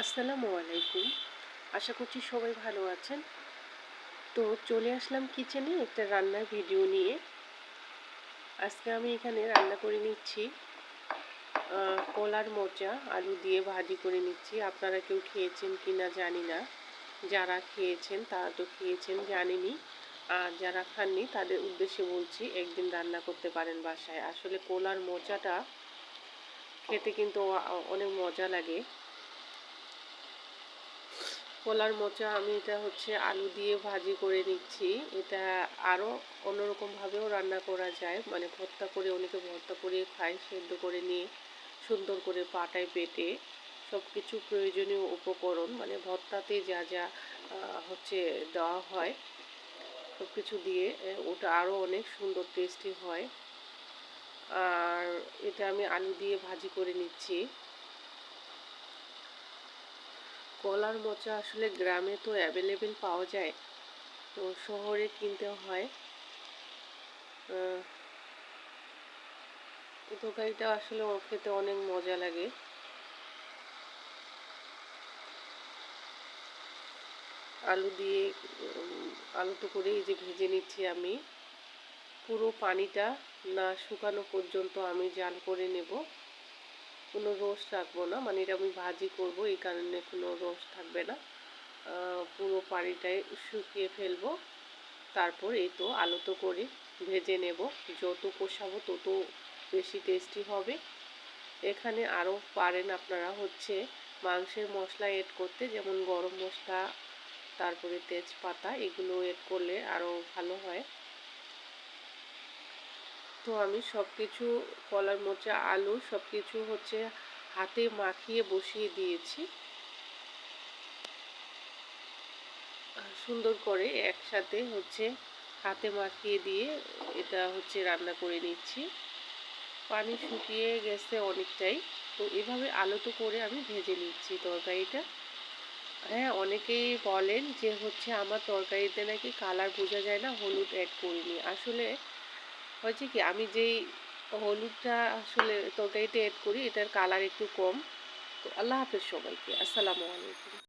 আসসালামু আলাইকুম। আশা করছি সবাই ভালো আছেন। তো চলে আসলাম কিচেনে একটা রান্নার ভিডিও নিয়ে। আজকে আমি এখানে রান্না করে নিচ্ছি কলার মোচা আলু দিয়ে ভাজি করে নিচ্ছি। আপনারা কেউ খেয়েছেন কি না জানি না। যারা খেয়েছেন তারা তো খেয়েছেন, জানেনই। আর যারা খাননি তাদের উদ্দেশ্যে বলছি, একদিন রান্না করতে পারেন বাসায়। আসলে কলার মোচাটা খেতে কিন্তু অনেক মজা লাগে। কলার মোচা আমি এটা আলু দিয়ে ভাজি করে নিচ্ছি। এটা আরও অন্যরকমভাবেও রান্না করা যায়, মানে ভর্তা করে, অনেকে ভর্তা করে খায়, সেদ্ধ করে নিয়ে সুন্দর করে পাটায় বেটে সব কিছু প্রয়োজনীয় উপকরণ, মানে ভর্তাতে যা যা দেওয়া হয় সব কিছু দিয়ে ওটা আরও অনেক সুন্দর টেস্টি হয়। আর এটা আমি আলু দিয়ে ভাজি করে নিচ্ছি। কলার মোচা আসলে গ্রামে তো অ্যাভেলেবেল পাওয়া যায়, তো শহরে কিনতে হয়। এই তরকারিটা আসলে খেতে অনেক মজা লাগে। আলু দিয়ে আলু করে এই যে ভেজে নিচ্ছি আমি। পুরো পানিটা না শুকানো পর্যন্ত আমি জাল করে নেব। কোনো রস রাখবো না, মানে এটা আমি ভাজি করব, এই কারণে কোনো রস থাকবে না। পুরো পানিটাই শুকিয়ে ফেলবো। তারপর এই তো আলুতো করে ভেজে নেব। যত কষাবো তত বেশি টেস্টি হবে। এখানে আরও পারেন আপনারা মাংসের মশলা এড করতে, যেমন গরম মশলা, তারপরে তেজপাতা, এগুলো এড করলে আরও ভালো হয়। তো আমি সব কিছু কলার মোচা আলু সব কিছু হাতে মাখিয়ে বসিয়ে দিয়েছি। সুন্দর করে একসাথে হাতে মাখিয়ে দিয়ে এটা রান্না করে নিচ্ছি। পানি শুকিয়ে গেছে অনেকটাই। তো এভাবে আলুটো করে আমি ভেজে নিচ্ছি তরকারিটা। হ্যাঁ, অনেকেই বলেন যে আমার তরকারিতে নাকি কালার বোঝা যায় না, হলুদ অ্যাড করিনি। আসলে হয়েছে কি, আমি যেই হলুদটা আসলে তরকারিতে অ্যাড করি এটার কালার একটু কম। তো আল্লাহ হাফেজ সবাইকে। আসসালামু আলাইকুম।